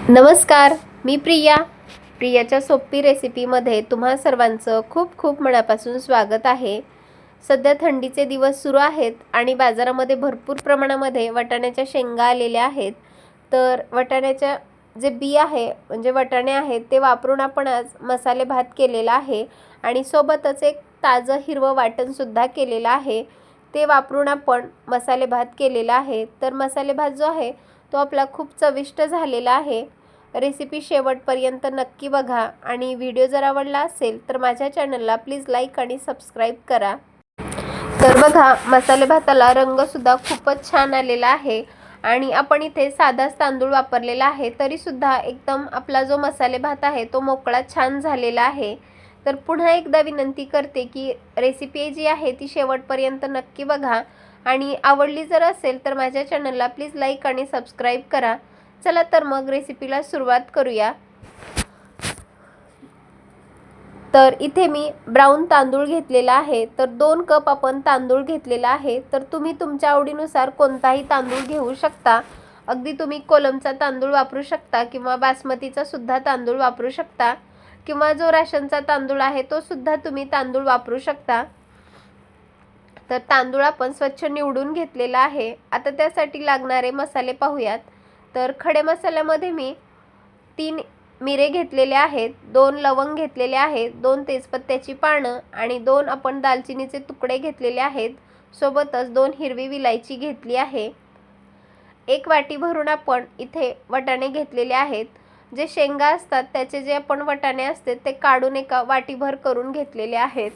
नमस्कार, मी प्रियाच्या सोपी रेसिपीमध्ये तुम्हा सर्वांचं खूप खूप मनापासून स्वागत आहे। सध्या थंडीचे दिवस सुरू आहेत आणि बाजारामध्ये भरपूर प्रमाणामध्ये वाटाण्याच्या शेंगा आलेल्या आहेत। तर वाटाण्याच्या जे बी आहे म्हणजे वाटाणे आहेत ते वापरून आपण आज मसाले भात केलेला आहे आणि सोबतच एक ताजं हिरवं वाटणसुद्धा केलेलं आहे। ते वापरून आपण मसाले भात केलेला आहे। तर मसाले भात जो आहे तो आपला खूप चविष्ट झालेला आहे। रेसिपी शेवटपर्यंत नक्की बघा आणि व्हिडिओ जर आवडला असेल तर माझ्या चॅनलला प्लीज लाईक आणि सबस्क्राईब करा। तर बघा, मसाले भाताला रंगसुद्धा खूपच छान आलेला आहे आणि आपण इथे साधाच तांदूळ वापरलेला आहे तरीसुद्धा एकदम आपला जो मसाले भात आहे तो मोकळा छान झालेला आहे। तर पुन्हा एकदा विनंती करते की रेसिपी जी आहे ती शेवटपर्यंत नक्की बघा आणि आवडली जर असेल तर माझ्या चॅनलला प्लीज लाईक आणि सबस्क्राईब करा। चला तर मग रेसिपीला सुरुवात करूया। तर इथे मी ब्राऊन तांदूळ घेतलेला आहे। तर 2 कप आपण तांदूळ घेतलेला आहे। तर तुम्ही तुमच्या आवडीनुसार कोणताही तांदूळ घेऊ शकता। अगदी तुम्ही कोलमचा तांदूळ वापरू शकता किंवा बासमतीचा सुद्धा तांदूळ वापरू शकता किंवा जो राशनचा तांदूळ आहे तो सुद्धा तुम्ही तांदूळ वापरू शकता। तर तांदूळ आपण स्वच्छ निवडून घेतलेला आहे। आता त्यासाठी लागणारे मसाले पाहूयात। तर खडे मसाल्यामध्ये मी 3 मिरे घेतलेले आहेत, 2 लवंग घेतलेले आहेत, 2 तेजपत्त्याची पानं आणि 2 आपण दालचिनीचे तुकडे घेतलेले आहेत। सोबतच 2 हिरवी विलायची घेतली आहे। 1 वाटी भरून आपण इथे वाटाणे घेतलेले आहेत। जे शेंगा असतात त्याचे जे आपण वाटाणे असते ते काढून एका वाटीभर करून घेतलेले आहेत।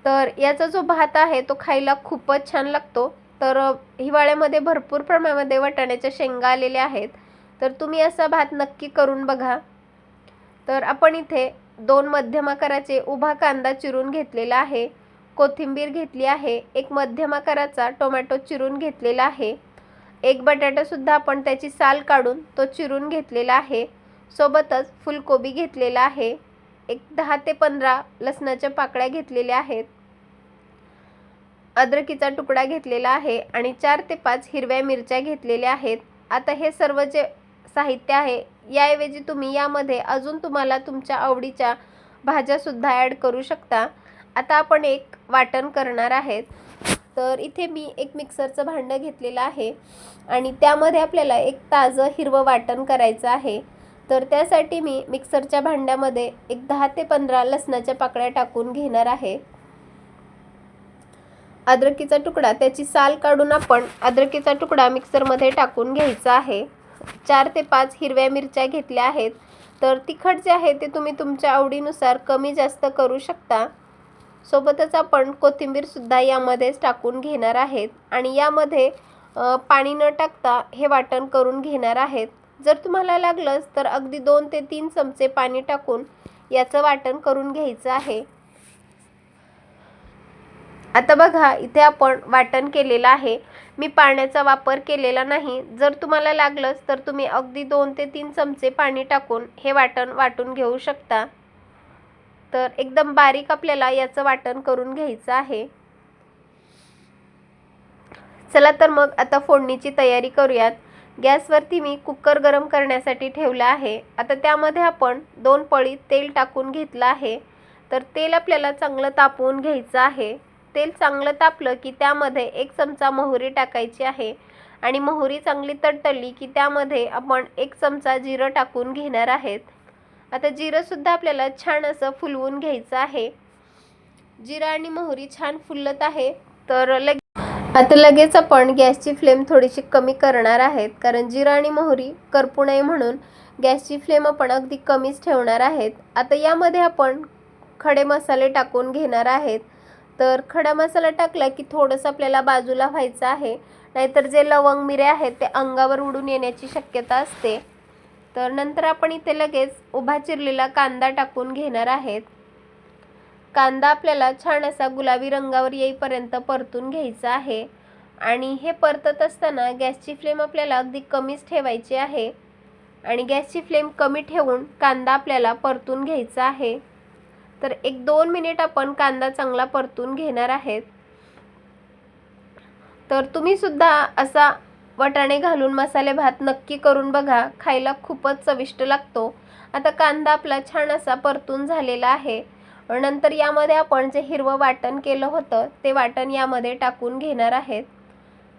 तर याचा जो भात आहे तो खायला खूपच छान लागतो। तर हिवाळ्यामध्ये भरपूर प्रमाणामध्ये वाटाण्याच्या शेंगा आलेल्या आहेत। तर तुम्ही असा भात नक्की करून बघा। तर आपण इथे 2 मध्यम आकाराचे उभा कांदा चिरून घेतलेला आहे, कोथिंबीर घेतली आहे, एक मध्यम आकाराचा टोमॅटो चिरून घेतलेला आहे, एक बटाटा सुद्धा आपण त्याची साल काढून तो चिरून घेतलेला आहे, सोबतच फुलकोबी घेतलेला आहे, एक 10 ते 15 लसणाच्या पाकळ्या घेतलेल्या आहेत, अद्रकीचा तुकडा घेतलेला आहे आणि 4 ते 5 हिरव्या मिरच्या घेतलेल्या आहेत। आता हे सर्व जे साहित्य आहे याऐवजी तुम्ही यामध्ये अजून तुम्हाला तुमच्या आवडीच्या भाज्या सुद्धा ॲड करू शकता। आता आपण एक वाटण करणार आहेत। तर इथे मी एक मिक्सरचं भांडं घेतलेलं आहे आणि त्यामध्ये आपल्याला एक ताजं हिरवं वाटण करायचं आहे। तर त्यासाठी मी मिक्सरच्या भांड्यामध्ये एक 10 ते 15 लसणाच्या पाकळ्या टाकून घेणार आहे। अद्रकीचा तुकडा त्याची साल काढून आपण अद्रकीचा तुकडा मिक्सरमध्ये टाकून घ्यायचा आहे। 4 ते 5 हिरव्या मिरच्या घेतल्या आहेत। तर तिखट जे आहे ते तुम्ही तुमच्या आवडीनुसार कमी जास्त करू शकता। सोबतच आपण कोथिंबीर सुद्धा यामध्येच टाकून घेणार आहेत आणि यामध्ये पाणी न टाकता हे वाटण करून घेणार आहेत। जर तुम्हाला लागलंच तर अगदी 2 ते 3 चमचे पाणी टाकून याचं वाटण करून घ्यायचं आहे। आता बघा, इथे आपण वाटण केलेलं आहे। मी पाण्याचा वापर केलेला नाही। जर तुम्हाला लागलंच तर तुम्ही अगदी 2 ते 3 चमचे पाणी टाकून हे वाटण वाटून घेऊ शकता। तर एकदम बारीक आपल्याला याचं वाटण करून घ्यायचं आहे। चला तर मग आता फोडणीची तयारी करूयात। गॅसवरती मी कुकर गरम करण्यासाठी ठेवला आहे। आता त्यामध्ये आपण 2 पळी तेल टाकून घेतलं आहे। तर तेल आपल्याला चांगलं तापवून घ्यायचं आहे। तेल चांगलं तापलं की त्यामध्ये 1 चमचा मोहरी टाकायची आहे आणि मोहरी चांगली तडतडली की त्यामध्ये आपण 1 चमचा जिरं टाकून घेणार आहेत। आता जिरं सुद्धा आपल्याला छान असं फुलवून घ्यायचं आहे। जिरं आणि मोहरी छान फुलत आहे तर आता लगेच आपण गॅसची फ्लेम थोडीशी कमी करणार आहेत, कारण जिरं आणि मोहरी करपू नये म्हणून गॅसची फ्लेम आपण अगदी कमीच ठेवणार आहेत। आता यामध्ये आपण खडे मसाले टाकून घेणार आहेत। तर खडा मसाला टाकला की थोडंसं आपल्याला बाजूला व्हायचं आहे, नाहीतर जे लवंग मिरे आहेत ते अंगावर उडून येण्याची शक्यता असते। तर नंतर आपण इथे लगेच उभा चिरलेला कांदा टाकून घेणार आहेत। कांदा आपल्याला छान असा गुलाबी रंगावर येईपर्यंत परतून घ्यायचा आहे आणि हे परतत असताना गॅसची फ्लेम आपल्याला अगदी कमीच ठेवायची आहे आणि गॅसची फ्लेम कमी ठेवून कांदा आपल्याला परतून घ्यायचा आहे। तर 1-2 मिनिट आपण कांदा चांगला परतून घेणार आहेत। तर तुम्ही सुद्धा असा वाटाणे घालून मसाले भात नक्की करून बघा, खायला खूपच चविष्ट लागतो। आता कांदा आपला छान असा परतून झालेला आहे। नंतर यामध्ये आपण जे हिरवं वाटण केलं होतं ते वाटण यामध्ये टाकून घेणार आहेत।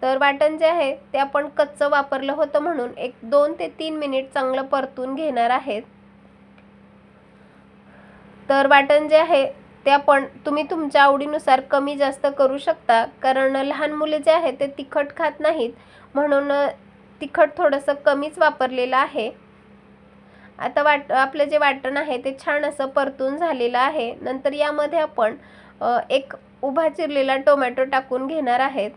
तर वाटण जे आहे ते आपण कच्चं वापरलं होतं म्हणून 2 ते 3 मिनिट चांगलं परतून घेणार आहेत। तर वाटण जे आहे ते आपण तुम्ही तुमच्या आवडीनुसार कमी जास्त करू शकता, कारण लहान मुले जे आहे ते तिखट खात नाहीत, म्हणून तिखट थोडंसं कमीच वापरलेलं आहे। आता आपलं जे वाटण आहे ते छान असं परतून झालेलं आहे। नंतर यामध्ये आपण एक उभा चिरलेला टोमॅटो टाकून घेणार आहेत।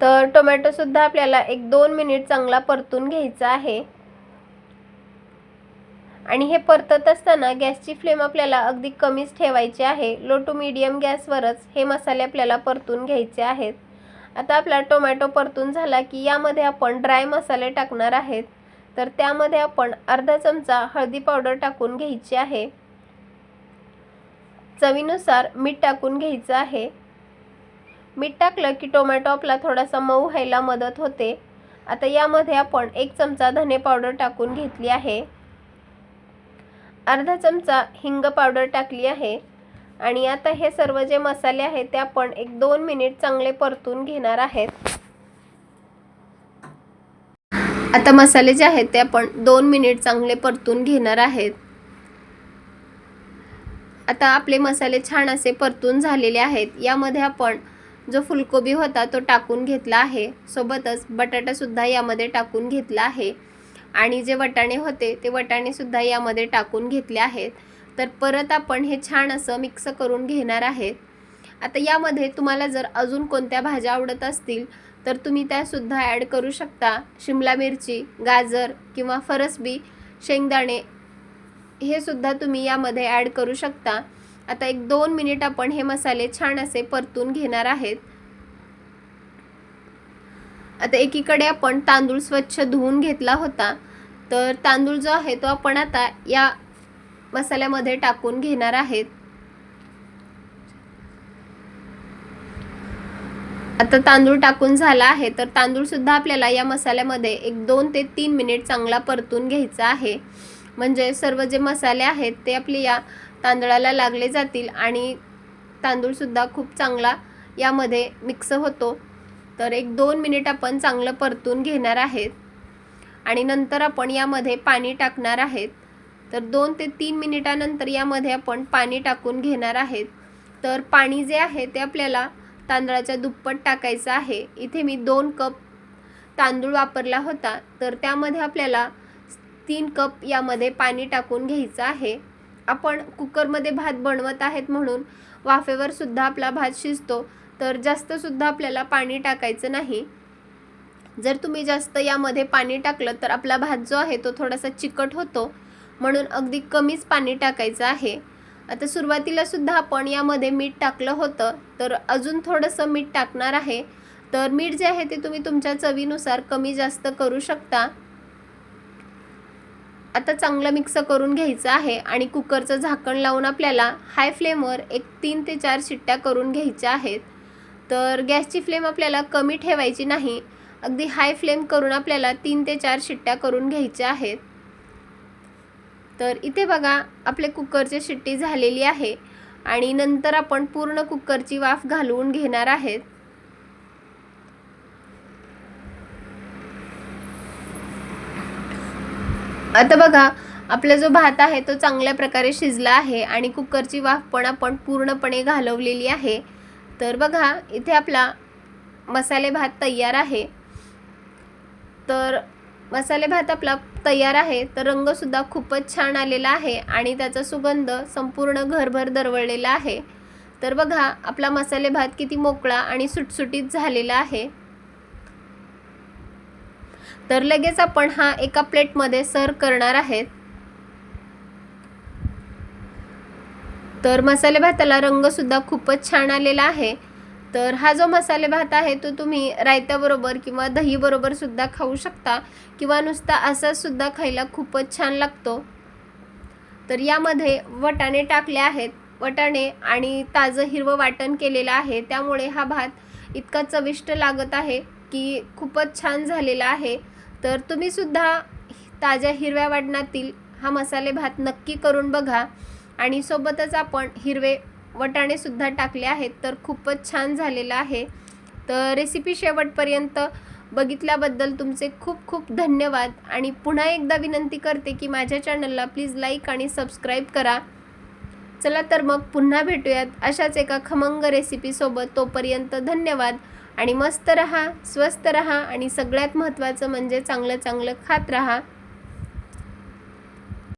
तर टोमॅटो सुद्धा आपल्याला 1-2 मिनिट चांगला परतून घ्यायचा आहे। आणि हे परतत असताना गॅसची फ्लेम आपल्याला अगदी कमीच ठेवायची आहे। लो टू मीडियम गॅसवरच हे मसाले आपल्याला परतून घ्यायचे आहेत। आता आपला टोमॅटो परतून झाला की यामध्ये आपण ड्राय मसाले टाकणार आहेत। तर त्यामध्ये आपण अर्धा चमचा हळदी पावडर टाकून घ्यायची आहे। चवीनुसार मीठ टाकून घ्यायचं आहे। मीठ टाकलं की टोमॅटो आपला थोडासा मऊ व्हायला मदत होते। आता यामध्ये आपण 1 चमचा धने पावडर टाकून घेतली आहे। अर्धा चमचा हिंग पावडर टाकली आहे। आणि आता हे सर्व जे मसाले आहेत ते आपण 1-2 मिनिट चांगले परतून घेणार आहेत। आता मसाले जे आहेत ते आपण 2 मिनिट चांगले परतून घेणार आहेत। आता आपले मसाले छान असे परतून झालेले आहेत। यामध्ये आपण जो फुलकोबी होता तो टाकून घेतला आहे, सोबतच बटाटा सुद्धा यामध्ये टाकून घेतला आहे। आणि जे वाटाणे होते ते वाटाणे सुद्धा यामध्ये टाकून घेतले आहेत। तर परत आपण हे छान असं मिक्स करून घेणार आहेत। आता यामध्ये तुम्हाला जर अजून कोणत्या भाज्या आवडत असतील तर तुम्ही त्या सुद्धा ॲड करू शकता। शिमला मिरची, गाजर किंवा फरसबी, शेंगदाणे हे सुद्धा तुम्ही यामध्ये ॲड करू शकता। आता 1-2 मिनिट आपण हे मसाले छान असे परतून घेणार आहेत। आता एकीकडे आपण तांदूळ स्वच्छ धुवून घेतला होता, तर तांदूळ जो आहे तो आपण आता या मसाल्यामध्ये टाकून घेणार आहेत। आता तांदूळ टाकून झाला आहे, तर तांदूळ सुद्धा आपल्याला या मसाल्यामध्ये 1-2 ते 3 मिनिट चांगला परतून घ्यायचा आहे, म्हणजे सर्व जे मसाले आहेत ते आपले या तांदळाला लागले जातील आणि तांदूळ सुद्धा खूप चांगला यामध्ये मिक्स होतो। तर 1-2 मिनिट आपण चांगलं परतून घेणार आहेत आणि नंतर आपण यामध्ये पाणी टाकणार आहेत। तर 2 ते 3 मिनिटानंतर यामध्ये आपण पाणी टाकून घेणार आहेत। तर पाणी जे आहे ते आपल्याला तांदळाच्या दुप्पट टाकायचं आहे। इथे मी 2 कप तांदूळ वापरला होता, तर त्यामध्ये आपल्याला 3 कप यामध्ये पाणी टाकून घ्यायचं आहे। आपण कुकरमध्ये भात बनवत आहेत म्हणून वाफेवर सुद्धा आपला भात शिजतो, तर जास्त सुद्धा आपल्याला पाणी टाकायचं नाही। जर तुम्ही जास्त यामध्ये पाणी टाकलं तर आपला भात जो आहे तो थोडासा चिकट होतो, म्हणून अगदी कमीच पाणी टाकायचं आहे। आता सुरुवातीला सुद्धा आपण यामध्ये मीठ टाकलं होतं, तर अजून थोडंसं मीठ टाकणार आहे। तर मीठ जे आहे ते तुम्ही तुमच्या चवीनुसार कमी जास्त करू शकता। आता चांगलं मिक्स करून घ्यायचं आहे आणि कुकरचं झाकण लावून आपल्याला हाय फ्लेमवर 3 ते 4 शिट्ट्या करून घ्यायच्या आहेत। तर गॅसची फ्लेम आपल्याला कमी ठेवायची नाही, अगदी हाय फ्लेम करून आपल्याला 3 ते 4 शिट्ट्या करून घ्यायच्या आहेत। तर इथे बघा आपले कुकरची शिट्टी झालेली आहे आणि नंतर आपण पूर्ण कुकरची वाफ घालवून घेणार आहेत। आता बघा आपला जो भात आहे तो चांगल्या प्रकारे शिजला आहे आणि कुकरची वाफ पण आपण पूर्णपणे घालवलेली आहे। तर बघा इथे आपला मसाले भात तयार आहे। तर मसाले भात आपला तयार आहे, तर रंग सुद्धा खूपच छान आलेला आहे आणि त्याचा सुगंध संपूर्ण घरभर दरवळलेला आहे। तर बघा आपला मसाले भात किती मोकळा आणि सुटसुटीत झालेला आहे। तर लगेच आपण हा एका प्लेटमध्ये सर्व करणार आहेत। तर मसाले भाताला रंग सुद्धा खूपच छान आलेला आहे। तर हा जो मसाले भात आहे तो तुम्ही रायत्याबरोबर किंवा दही बरोबर सुद्धा खाऊ शकता किंवा नुसता असा सुद्धा खायला खूपच छान लागतो। तर यामध्ये वाटाणे टाकले आहेत, वाटाणे आणि ताजं हिरवं वाटण केलेलं आहे, त्यामुळे हा भात इतका चविष्ट लागत आहे की खूपच छान झालेला आहे. तर तुम्हीसुद्धा ताज्या हिरव्या वाटणातील हा मसाले भात नक्की करून बघा. आणि सोबतच आपण हिरवे वाटाणेसुद्धा टाकले आहेत, तर खूपच छान झालेलं आहे. तर रेसिपी शेवटपर्यंत बघितल्याबद्दल तुमचे खूप खूप धन्यवाद. आणि पुन्हा एकदा विनंती करते की माझ्या चॅनलला प्लीज लाईक आणि सबस्क्राईब करा. चला तर मग पुन्हा भेटूयात अशाच एका खमंग रेसिपीसोबत. तोपर्यंत धन्यवाद आणि मस्त रहा, स्वस्त रहा आणि सगळ्यात महत्त्वाचं म्हणजे चांगलं चांगलं खात रहा.